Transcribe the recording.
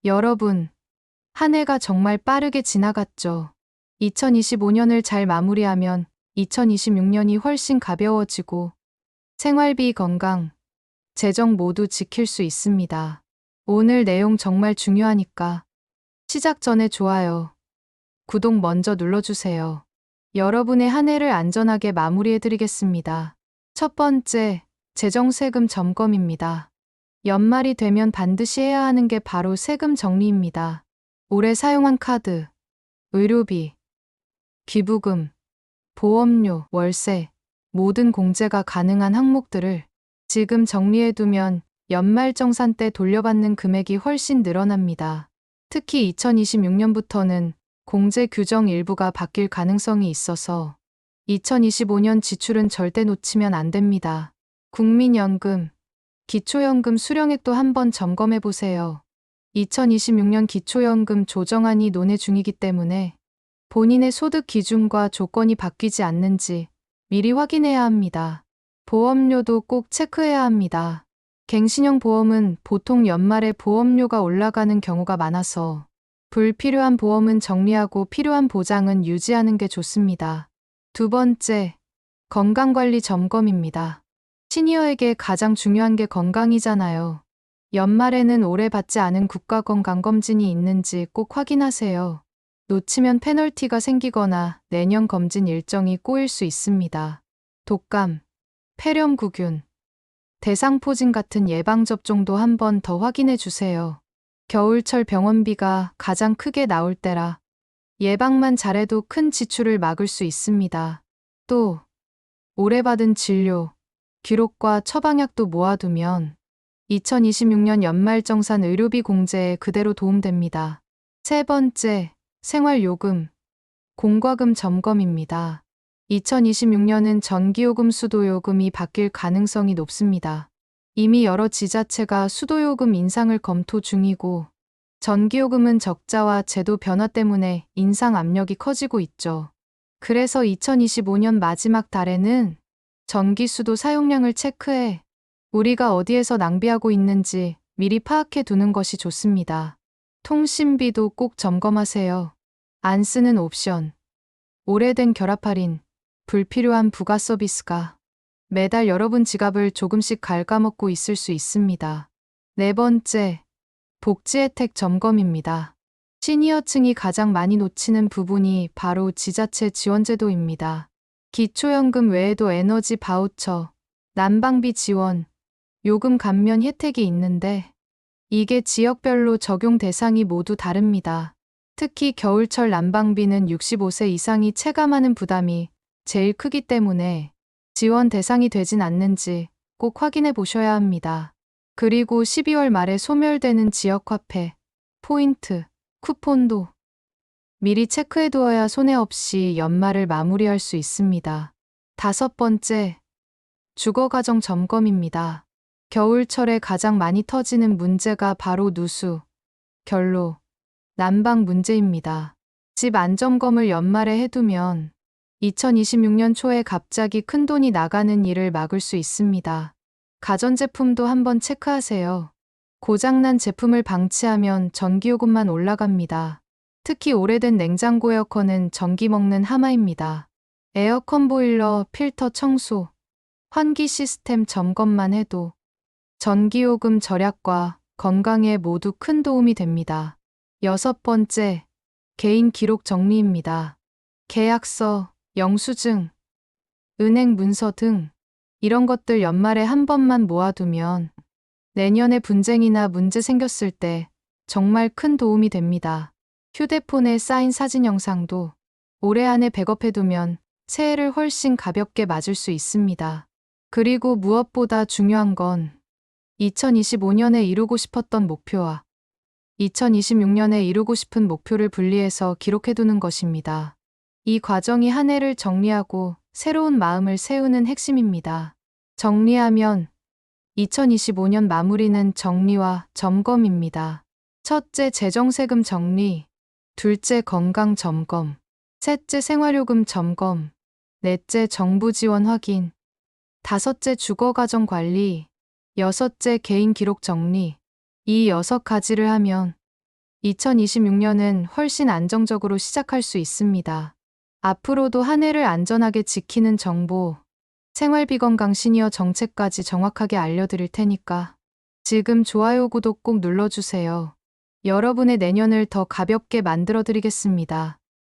여러분, 한 해가 정말 빠르게 지나갔죠. 2025년을 잘 마무리하면 2026년이 훨씬 가벼워지고 생활비, 건강, 재정 모두 지킬 수 있습니다. 오늘 내용 정말 중요하니까 시작 전에 좋아요, 구독 먼저 눌러주세요. 여러분의 한 해를 안전하게 마무리해드리겠습니다. 첫 번째, 재정 세금 점검입니다. 연말이 되면 반드시 해야 하는 게 바로 세금 정리입니다. 올해 사용한 카드, 의료비, 기부금, 보험료, 월세, 모든 공제가 가능한 항목들을 지금 정리해두면 연말정산 때 돌려받는 금액이 훨씬 늘어납니다. 특히 2026년부터는 공제 규정 일부가 바뀔 가능성이 있어서 2025년 지출은 절대 놓치면 안 됩니다. 국민연금, 기초연금 수령액도 한번 점검해 보세요. 2026년 기초연금 조정안이 논의 중이기 때문에 본인의 소득 기준과 조건이 바뀌지 않는지 미리 확인해야 합니다. 보험료도 꼭 체크해야 합니다. 갱신형 보험은 보통 연말에 보험료가 올라가는 경우가 많아서 불필요한 보험은 정리하고 필요한 보장은 유지하는 게 좋습니다. 두 번째, 건강관리 점검입니다. 시니어에게 가장 중요한 게 건강이잖아요. 연말에는 올해 받지 않은 국가건강검진이 있는지 꼭 확인하세요. 놓치면 페널티가 생기거나 내년 검진 일정이 꼬일 수 있습니다. 독감, 폐렴구균, 대상포진 같은 예방접종도 한 번 더 확인해 주세요. 겨울철 병원비가 가장 크게 나올 때라 예방만 잘해도 큰 지출을 막을 수 있습니다. 또, 올해 받은 진료, 기록과 처방약도 모아두면 2026년 연말정산 의료비 공제에 그대로 도움됩니다. 세 번째, 생활요금, 공과금 점검입니다. 2026년은 전기요금, 수도요금이 바뀔 가능성이 높습니다. 이미 여러 지자체가 수도요금 인상을 검토 중이고 전기요금은 적자와 제도 변화 때문에 인상 압력이 커지고 있죠. 그래서 2025년 마지막 달에는 전기, 수도 사용량을 체크해 우리가 어디에서 낭비하고 있는지 미리 파악해 두는 것이 좋습니다. 통신비도 꼭 점검하세요. 안 쓰는 옵션, 오래된 결합 할인, 불필요한 부가 서비스가 매달 여러분 지갑을 조금씩 갉아먹고 있을 수 있습니다. 네 번째, 복지 혜택 점검입니다. 시니어층이 가장 많이 놓치는 부분이 바로 지자체 지원제도입니다. 기초연금 외에도 에너지 바우처, 난방비 지원, 요금 감면 혜택이 있는데 이게 지역별로 적용 대상이 모두 다릅니다. 특히 겨울철 난방비는 65세 이상이 체감하는 부담이 제일 크기 때문에 지원 대상이 되진 않는지 꼭 확인해 보셔야 합니다. 그리고 12월 말에 소멸되는 지역화폐, 포인트, 쿠폰도 미리 체크해 두어야 손해 없이 연말을 마무리할 수 있습니다. 다섯 번째, 주거가정 점검입니다. 겨울철에 가장 많이 터지는 문제가 바로 누수, 결로, 난방 문제입니다. 집 안점검을 연말에 해두면 2026년 초에 갑자기 큰돈이 나가는 일을 막을 수 있습니다. 가전제품도 한번 체크하세요. 고장난 제품을 방치하면 전기요금만 올라갑니다. 특히 오래된 냉장고, 에어컨은 전기 먹는 하마입니다. 에어컨 보일러, 필터 청소, 환기 시스템 점검만 해도 전기요금 절약과 건강에 모두 큰 도움이 됩니다. 여섯 번째, 개인 기록 정리입니다. 계약서, 영수증, 은행 문서 등 이런 것들 연말에 한 번만 모아두면 내년에 분쟁이나 문제 생겼을 때 정말 큰 도움이 됩니다. 휴대폰에 쌓인 사진, 영상도 올해 안에 백업해두면 새해를 훨씬 가볍게 맞을 수 있습니다. 그리고 무엇보다 중요한 건 2025년에 이루고 싶었던 목표와 2026년에 이루고 싶은 목표를 분리해서 기록해두는 것입니다. 이 과정이 한 해를 정리하고 새로운 마음을 세우는 핵심입니다. 정리하면 2025년 마무리는 정리와 점검입니다. 첫째, 재정세금 정리, 둘째, 건강 점검, 셋째, 생활요금 점검, 넷째, 정부 지원 확인, 다섯째, 주거가정 관리, 여섯째, 개인 기록 정리. 이 6가지를 하면 2026년은 훨씬 안정적으로 시작할 수 있습니다. 앞으로도 한 해를 안전하게 지키는 정보, 생활비 건강 시니어 정책까지 정확하게 알려드릴 테니까 지금 좋아요, 구독 꼭 눌러주세요. 여러분의 내년을 더 가볍게 만들어 드리겠습니다.